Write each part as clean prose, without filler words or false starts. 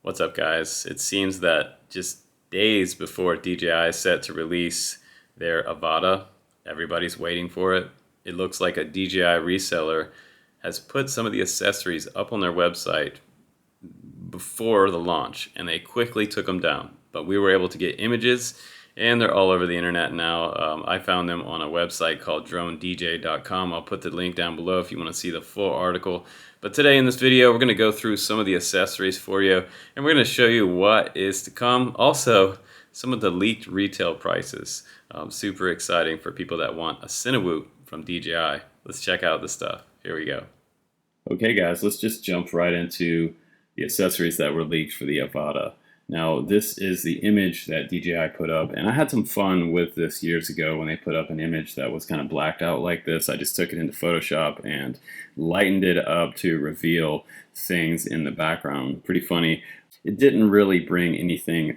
What's up, guys? It seems that just days before DJI is set to release their Avata, everybody's waiting for it. It looks like a DJI reseller has put some of the accessories up on their website before the launch, and they quickly took them down. But we were able to get images, and they're all over the internet now. I found them on a website called dronedj.com. I'll put the link down below if you want to see the full article. But today in this video, we're going to go through some of the accessories for you, and we're going to show you what is to come. Also, some of the leaked retail prices. Super exciting for people that want a Cinewhoop from DJI. Let's check out the stuff. Here we go. Okay, guys, let's just jump right into the accessories that were leaked for the Avata. Now, this is the image that DJI put up, and I had some fun with this years ago when they put up an image that was kind of blacked out like this. I just took it into Photoshop and lightened it up to reveal things in the background. Pretty funny. It didn't really bring anything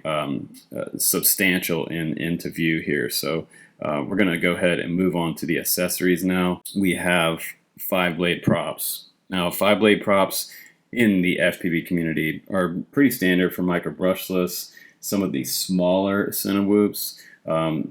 substantial into view here, so we're going to go ahead and move on to the accessories now. We have 5-blade props. Now, 5-blade props in the FPV community are pretty standard for micro brushless, some of these smaller Cinewhoops.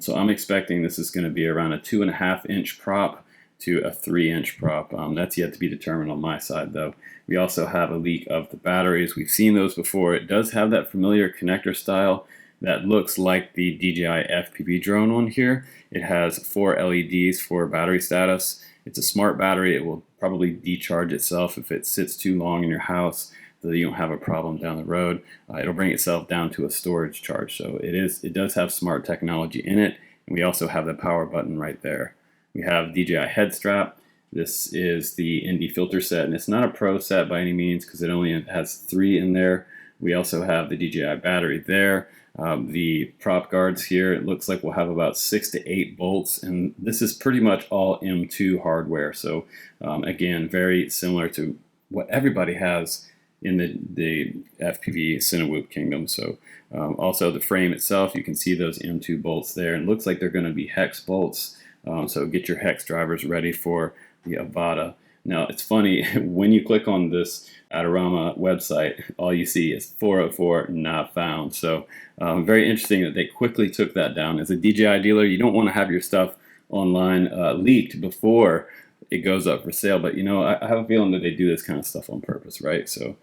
So I'm expecting this is going to be around a 2.5-inch prop to a 3-inch prop. That's yet to be determined on my side, though. We also have a leak of the batteries. We've seen those before. It does have that familiar connector style that looks like the DJI FPV drone on here. It has 4 LEDs for battery status. It's a smart battery. It will probably decharge itself if it sits too long in your house so that you don't have a problem down the road. It'll bring itself down to a storage charge. So it does have smart technology in it. And we also have the power button right there. We have DJI head strap. This is the Indie filter set, and it's not a pro set by any means because it only has 3 in there. We also have the DJI battery there. The prop guards here, it looks like we'll have about 6 to 8 bolts, and this is pretty much all M2 hardware. So again, very similar to what everybody has in the FPV Cinewhoop kingdom. So also the frame itself, you can see those M2 bolts there, and it looks like they're going to be hex bolts. So get your hex drivers ready for the Avata. Now, it's funny, when you click on this Adorama website, all you see is 404 not found. So very interesting that they quickly took that down. As a DJI dealer, you don't want to have your stuff online leaked before it goes up for sale. But, you know, I have a feeling that they do this kind of stuff on purpose, right? So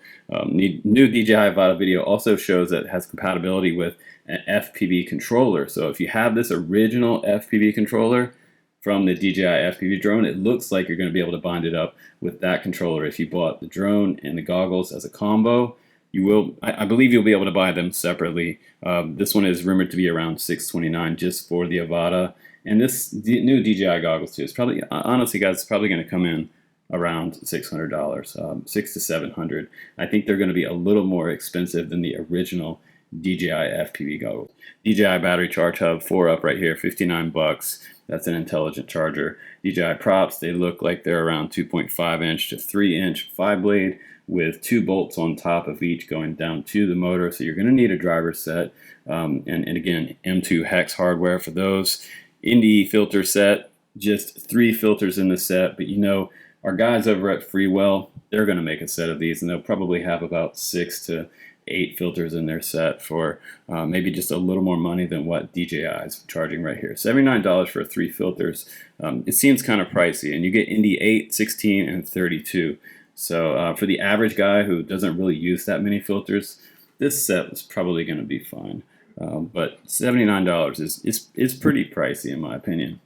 new DJI Avata video also shows that it has compatibility with an FPV controller. So if you have this original FPV controller from the DJI FPV drone, it looks like you're going to be able to bind it up with that controller. If you bought the drone and the goggles as a combo, you will, I believe you'll be able to buy them separately. This one is rumored to be around $629 just for the Avata. And this new DJI goggles too is probably, honestly guys, it's probably going to come in around $600, $600 to $700. I think they're going to be a little more expensive than the original DJI FPV goggles. DJI battery charge hub 4-up right here, 59 bucks. That's an intelligent charger. DJI props, they look like they're around 2.5-inch to 3-inch 5-blade with 2 bolts on top of each going down to the motor. So you're going to need a driver set. And again, M2 hex hardware for those. Indie filter set, just 3 filters in the set. But you know, our guys over at Freewell, they're going to make a set of these, and they'll probably have about 6 to 8 filters in their set for maybe just a little more money than what DJI is charging right here. $79 for 3 filters. It seems kind of pricey, and you get Indie 8, 16, and 32. So for the average guy who doesn't really use that many filters, this set is probably going to be fine. But $79 is pretty pricey in my opinion.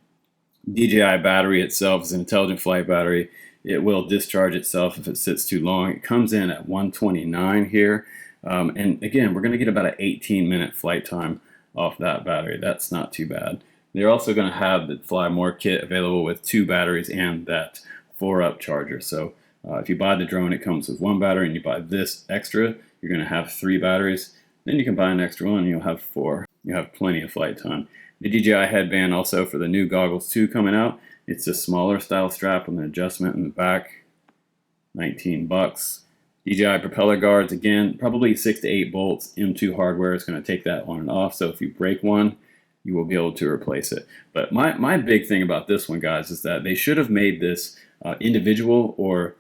DJI battery itself is an intelligent flight battery. It will discharge itself if it sits too long. It comes in at 129 here. And again, we're going to get about an 18-minute flight time off that battery. That's not too bad. They're also going to have the Fly More kit available with 2 batteries and that 4-up charger. So if you buy the drone, it comes with 1 battery, and you buy this extra, you're going to have 3 batteries. Then you can buy an extra one, and you'll have 4. You'll have plenty of flight time. The DJI headband also for the new goggles 2 coming out. It's a smaller style strap with an adjustment in the back. 19 bucks. DJI propeller guards, again, probably 6 to 8 bolts. M2 hardware is going to take that on and off, so if you break one, you will be able to replace it. But my big thing about this one, guys, is that they should have made this individual or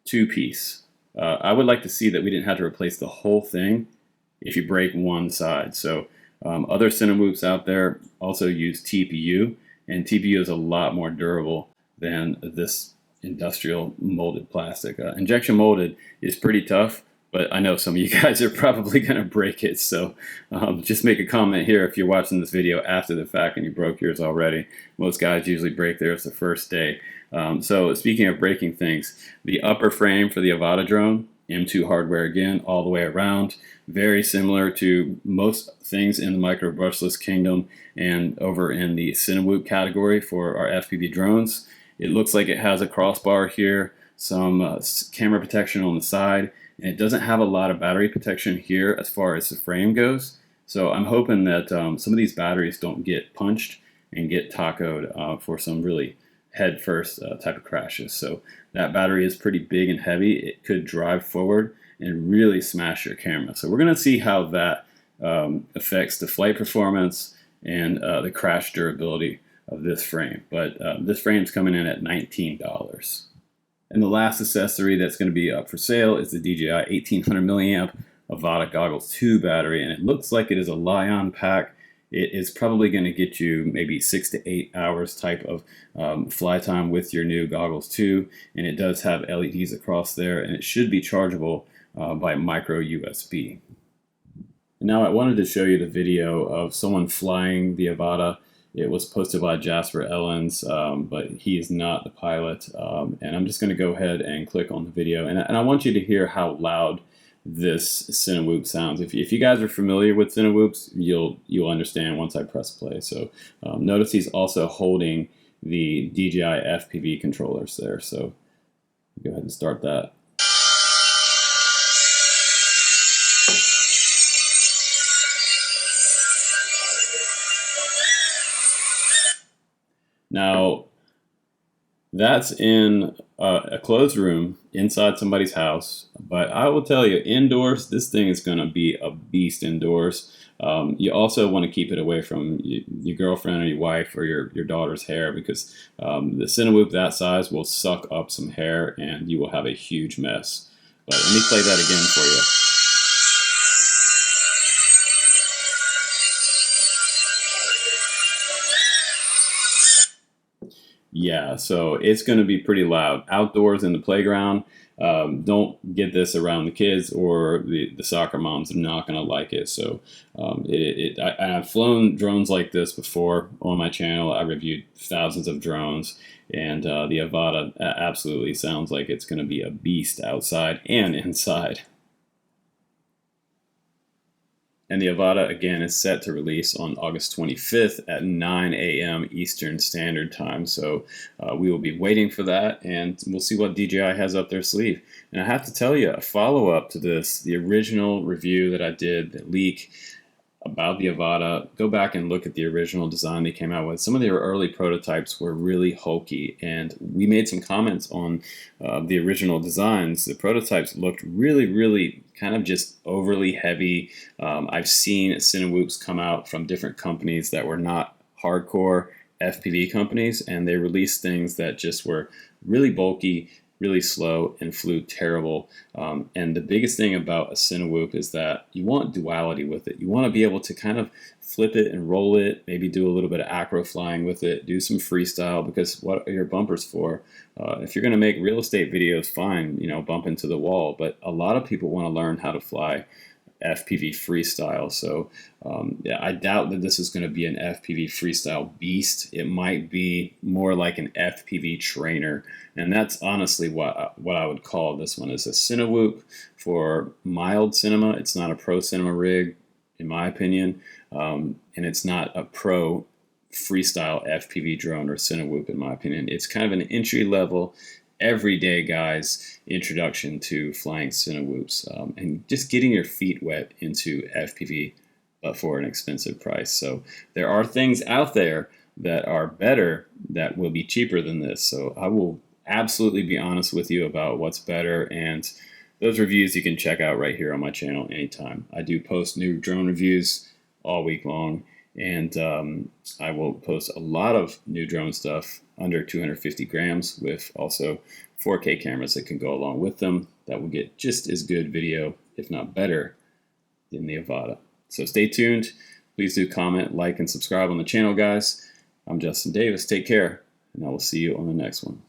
2-piece. I would like to see that we didn't have to replace the whole thing if you break one side. So other Cinewhoops out there also use TPU, and TPU is a lot more durable than this industrial molded plastic. Injection molded is pretty tough, but I know some of you guys are probably going to break it. So just make a comment here if you're watching this video after the fact and you broke yours already. Most guys usually break theirs the first day. So speaking of breaking things, the upper frame for the Avata drone, M2 hardware again, all the way around, very similar to most things in the micro brushless kingdom and over in the Cinewhoop category for our FPV drones. It looks like it has a crossbar here, some camera protection on the side, and it doesn't have a lot of battery protection here as far as the frame goes. So I'm hoping that some of these batteries don't get punched and get tacoed for some really head first type of crashes. So that battery is pretty big and heavy. It could drive forward and really smash your camera. So we're going to see how that affects the flight performance and the crash durability of this frame. But this frame's coming in at $19. And the last accessory that's going to be up for sale is the DJI 1800 milliamp Avata Goggles 2 battery, and it looks like it is a Li-On pack. It is probably going to get you maybe 6 to 8 hours type of fly time with your new Goggles 2, and it does have LEDs across there, and it should be chargeable by micro USB. And now I wanted to show you the video of someone flying the Avata. It was posted by Jasper Ellens, but he is not the pilot. And I'm just going to go ahead and click on the video. And I want you to hear how loud this Cinewhoop sounds. If you guys are familiar with Cinewhoops, you'll understand once I press play. So notice he's also holding the DJI FPV controllers there. So go ahead and start that. Now, that's in a closed room inside somebody's house, but I will tell you, indoors, this thing is going to be a beast indoors. You also want to keep it away from your girlfriend or your wife or your daughter's hair, because the Cinewhoop that size will suck up some hair and you will have a huge mess. But let me play that again for you. Yeah, so it's going to be pretty loud. Outdoors in the playground, don't get this around the kids, or the soccer moms are not going to like it. So I've flown drones like this before on my channel. I reviewed thousands of drones, and the Avata absolutely sounds like it's going to be a beast outside and inside. And the Avata, again, is set to release on August 25th at 9 a.m. Eastern Standard Time. So we will be waiting for that, and we'll see what DJI has up their sleeve. And I have to tell you, a follow-up to this, the original review that I did, the leak about the Avata, go back and look at the original design they came out with. Some of their early prototypes were really hokey, and we made some comments on the original designs. The prototypes looked really kind of just overly heavy. I've seen Cinewhoops come out from different companies that were not hardcore FPV companies, and they released things that just were really bulky, really slow, and flew terrible. And the biggest thing about a Cinewhoop is that you want duality with it. You want to be able to kind of flip it and roll it, maybe do a little bit of acro flying with it, do some freestyle, because what are your bumpers for? If you're going to make real estate videos, fine, bump into the wall. But a lot of people want to learn how to fly FPV freestyle. So yeah, I doubt that this is going to be an FPV freestyle beast. It might be more like an FPV trainer, and that's honestly what I would call this one. Is a Cinewhoop for mild cinema. It's not a pro cinema rig, in my opinion, and it's not a pro freestyle FPV drone or Cinewhoop, in my opinion. It's kind of an entry level, everyday guys introduction to flying Cinewhoops, and just getting your feet wet into FPV, but for an expensive price. So there are things out there that are better that will be cheaper than this. So I will absolutely be honest with you about what's better, and those reviews you can check out right here on my channel anytime. I do post new drone reviews all week long, and I will post a lot of new drone stuff under 250 grams with also 4K cameras that can go along with them that will get just as good video, if not better, in the Avata. So stay tuned. Please do comment, like, and subscribe on the channel, guys. I'm Justin Davis. Take care, and I will see you on the next one.